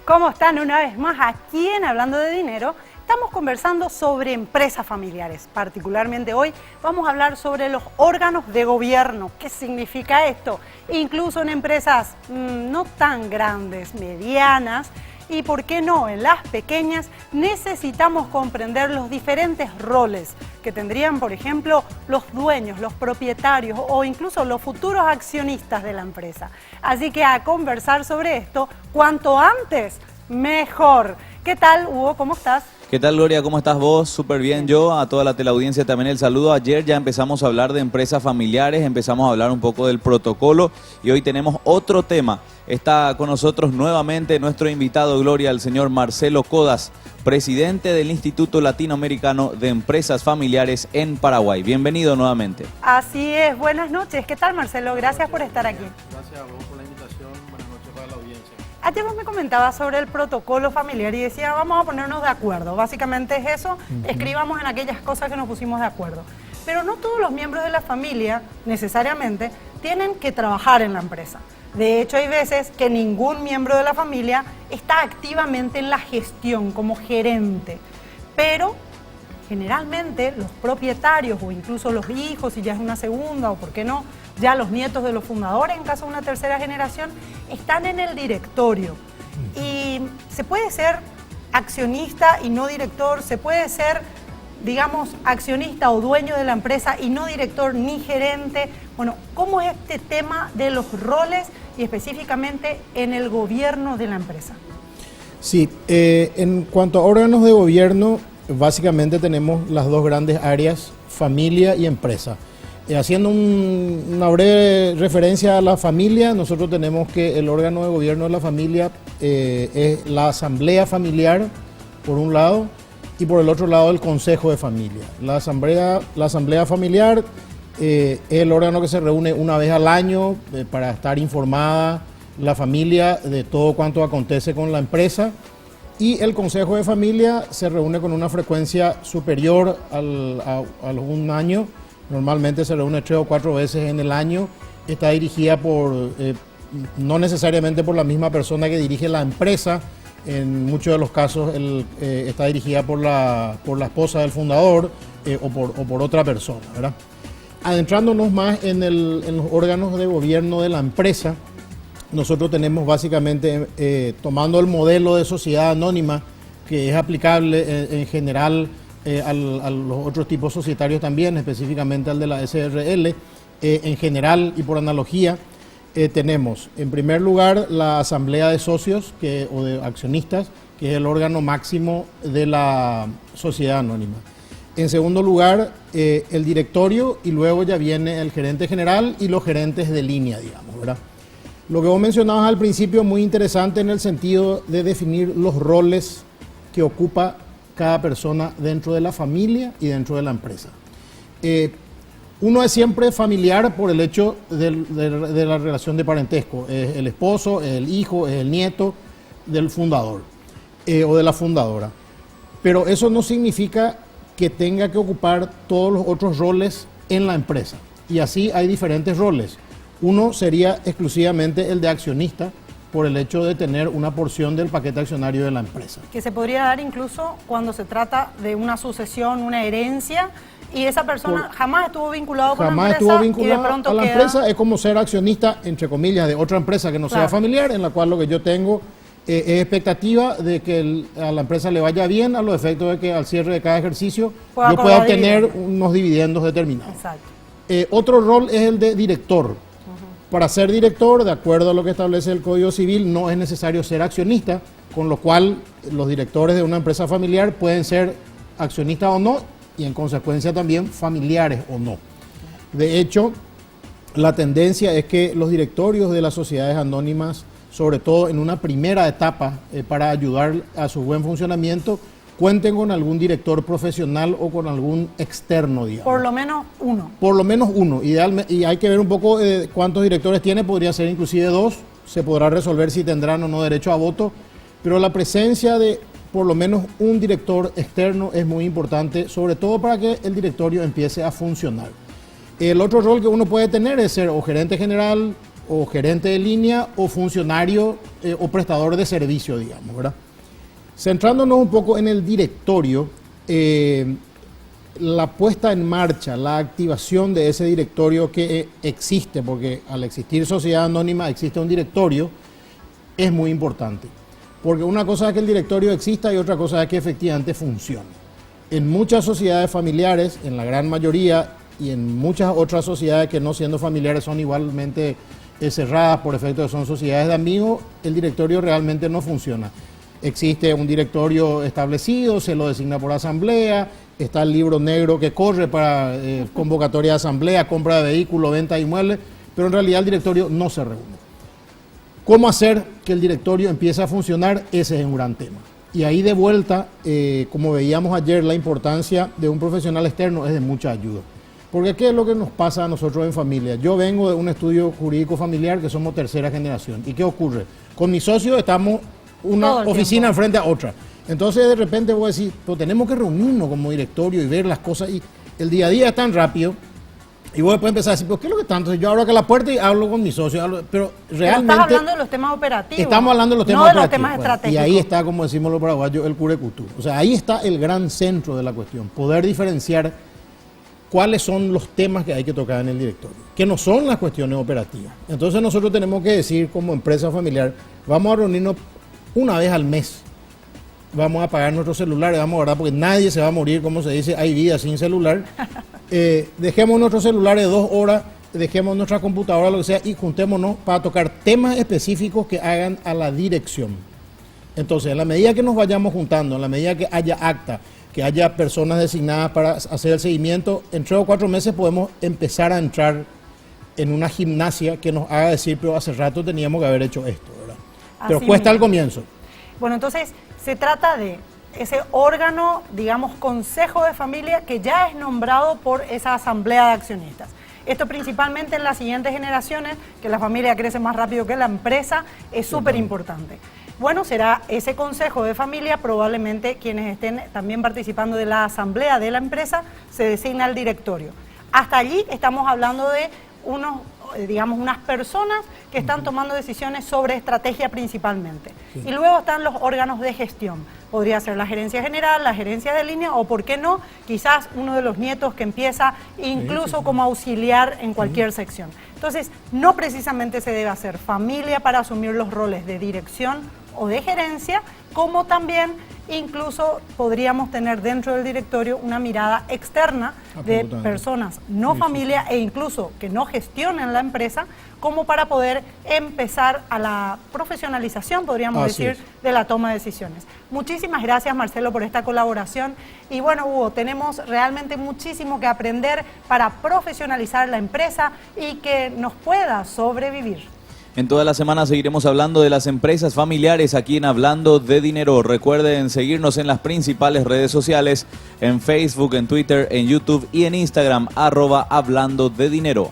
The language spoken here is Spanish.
¿Cómo están? Una vez más aquí en Hablando de Dinero. Estamos conversando sobre empresas familiares. Particularmente hoy vamos a hablar sobre los órganos de gobierno. ¿Qué significa esto? Incluso en empresas no tan grandes, medianas, y por qué no, en las pequeñas necesitamos comprender los diferentes roles que tendrían, por ejemplo, los dueños, los propietarios o incluso los futuros accionistas de la empresa. Así que a conversar sobre esto, cuanto antes, mejor. ¿Qué tal, Hugo? ¿Cómo estás? ¿Qué tal, Gloria? ¿Cómo estás vos? Súper bien. Yo, a toda la teleaudiencia también el saludo. Ayer ya empezamos a hablar de empresas familiares, empezamos a hablar un poco del protocolo y hoy tenemos otro tema. Está con nosotros nuevamente nuestro invitado, Gloria, el señor Marcelo Codas, presidente del Instituto Latinoamericano de Empresas Familiares en Paraguay. Bienvenido nuevamente. Así es. Buenas noches. ¿Qué tal, Marcelo? Gracias por estar aquí. Gracias a vos por la invitación. Buenas noches para la audiencia. Ayer vos me comentabas sobre el protocolo familiar y decía, vamos a ponernos de acuerdo. Básicamente es eso, escribamos en aquellas cosas que nos pusimos de acuerdo. Pero no todos los miembros de la familia, necesariamente, tienen que trabajar en la empresa. De hecho, hay veces que ningún miembro de la familia está activamente en la gestión como gerente. Pero, generalmente, los propietarios o incluso los hijos, si ya es una segunda o por qué no, ya los nietos de los fundadores, en caso de una tercera generación, están en el directorio. Y se puede ser accionista y no director, se puede ser, digamos, accionista o dueño de la empresa y no director ni gerente. Bueno, ¿cómo es este tema de los roles y específicamente en el gobierno de la empresa? Sí, en cuanto a órganos de gobierno, básicamente tenemos las dos grandes áreas, familia y empresa. Haciendo una breve referencia a la familia, nosotros tenemos que el órgano de gobierno de la familia es la asamblea familiar, por un lado, y por el otro lado el consejo de familia. La asamblea familiar es el órgano que se reúne una vez al año para estar informada la familia de todo cuanto acontece con la empresa, y el consejo de familia se reúne con una frecuencia superior a un año. Normalmente se reúne 3 o 4 veces en el año. Está dirigida no necesariamente por la misma persona que dirige la empresa. En muchos de los casos está dirigida por la esposa del fundador o por otra persona, ¿verdad? Adentrándonos más en los órganos de gobierno de la empresa, nosotros tenemos básicamente, tomando el modelo de sociedad anónima que es aplicable en general a los otros tipos societarios también, específicamente al de la SRL, en general y por analogía, tenemos en primer lugar la asamblea de socios o de accionistas, que es el órgano máximo de la sociedad anónima. En segundo lugar, el directorio, y luego ya viene el gerente general y los gerentes de línea, digamos, ¿verdad? Lo que vos mencionabas al principio es muy interesante en el sentido de definir los roles que ocupa cada persona dentro de la familia y dentro de la empresa. Uno es siempre familiar por el hecho de la relación de parentesco. Es el esposo, es el hijo, es el nieto del fundador o de la fundadora. Pero eso no significa que tenga que ocupar todos los otros roles en la empresa. Y así hay diferentes roles. Uno sería exclusivamente el de accionista, por el hecho de tener una porción del paquete accionario de la empresa. Que se podría dar incluso cuando se trata de una sucesión, una herencia, y esa persona jamás estuvo vinculado con la empresa. Jamás estuvo vinculado y de pronto a la empresa. Es como ser accionista, entre comillas, de otra empresa que no sea familiar, en la cual lo que yo tengo es expectativa de que a la empresa le vaya bien, a los efectos de que al cierre de cada ejercicio yo pueda obtener unos dividendos determinados. Exacto. Otro rol es el de director. Para ser director, de acuerdo a lo que establece el Código Civil, no es necesario ser accionista, con lo cual los directores de una empresa familiar pueden ser accionistas o no, y en consecuencia también familiares o no. De hecho, la tendencia es que los directorios de las sociedades anónimas, sobre todo en una primera etapa, para ayudar a su buen funcionamiento, cuenten con algún director profesional o con algún externo, digamos. Por lo menos uno. Por lo menos uno. Idealmente, y hay que ver un poco cuántos directores tiene, podría ser inclusive 2, se podrá resolver si tendrán o no derecho a voto, pero la presencia de por lo menos un director externo es muy importante, sobre todo para que el directorio empiece a funcionar. El otro rol que uno puede tener es ser o gerente general o gerente de línea o funcionario o prestador de servicio, digamos, ¿verdad? Centrándonos un poco en el directorio, la puesta en marcha, la activación de ese directorio que existe, porque al existir sociedad anónima existe un directorio, es muy importante. Porque una cosa es que el directorio exista y otra cosa es que efectivamente funcione. En muchas sociedades familiares, en la gran mayoría, y en muchas otras sociedades que no siendo familiares son igualmente cerradas por efecto de son sociedades de amigos, el directorio realmente no funciona. Existe un directorio establecido, se lo designa por asamblea, está el libro negro que corre para convocatoria de asamblea, compra de vehículos, venta de inmuebles, pero en realidad el directorio no se reúne. ¿Cómo hacer que el directorio empiece a funcionar? Ese es un gran tema. Y ahí de vuelta, como veíamos ayer, la importancia de un profesional externo es de mucha ayuda. Porque ¿qué es lo que nos pasa a nosotros en familia? Yo vengo de un estudio jurídico familiar que somos tercera generación. ¿Y qué ocurre? Con mi socio estamos una oficina enfrente a otra. Entonces de repente voy a decir, pues tenemos que reunirnos como directorio y ver las cosas. Y el día a día es tan rápido. Y vos después empezar a decir, ¿pero qué es lo que está? Entonces yo abro acá la puerta y hablo con mi socio. Pero realmente... Pero estás hablando de los temas operativos. Estamos hablando de los temas operativos. No de los temas estratégicos. Y ahí está, como decimos los paraguayos, el curecultur. O sea, ahí está el gran centro de la cuestión. Poder diferenciar cuáles son los temas que hay que tocar en el directorio. Que no son las cuestiones operativas. Entonces nosotros tenemos que decir, como empresa familiar, vamos a reunirnos una vez al mes. Vamos a apagar nuestros celulares, vamos a guardar, porque nadie se va a morir, como se dice, hay vida sin celular. Dejemos nuestros celulares 2 horas, dejemos nuestra computadora, lo que sea, y juntémonos para tocar temas específicos que hagan a la dirección. Entonces, en la medida que nos vayamos juntando, en la medida que haya acta, que haya personas designadas para hacer el seguimiento, en 3 o 4 meses podemos empezar a entrar en una gimnasia que nos haga decir, pero hace rato teníamos que haber hecho esto, ¿verdad? Pero cuesta al comienzo. Bueno, entonces se trata de ese órgano, digamos, consejo de familia que ya es nombrado por esa asamblea de accionistas. Esto principalmente en las siguientes generaciones, que la familia crece más rápido que la empresa, es súper importante. Bueno, será ese consejo de familia, probablemente quienes estén también participando de la asamblea de la empresa, se designa el directorio. Hasta allí estamos hablando de unas personas que están tomando decisiones sobre estrategia principalmente. Sí. Y luego están los órganos de gestión. Podría ser la gerencia general, la gerencia de línea o, ¿por qué no?, quizás uno de los nietos que empieza incluso como auxiliar en cualquier sección. Entonces, no precisamente se debe hacer familia para asumir los roles de dirección o de gerencia, como también incluso podríamos tener dentro del directorio una mirada externa de personas no familia e incluso que no gestionen la empresa, como para poder empezar a la profesionalización, podríamos decir, de la toma de decisiones. Muchísimas gracias, Marcelo, por esta colaboración. Y bueno, Hugo, tenemos realmente muchísimo que aprender para profesionalizar la empresa y que nos pueda sobrevivir. En toda la semana seguiremos hablando de las empresas familiares aquí en Hablando de Dinero. Recuerden seguirnos en las principales redes sociales, en Facebook, en Twitter, en YouTube y en Instagram, @Hablando de Dinero.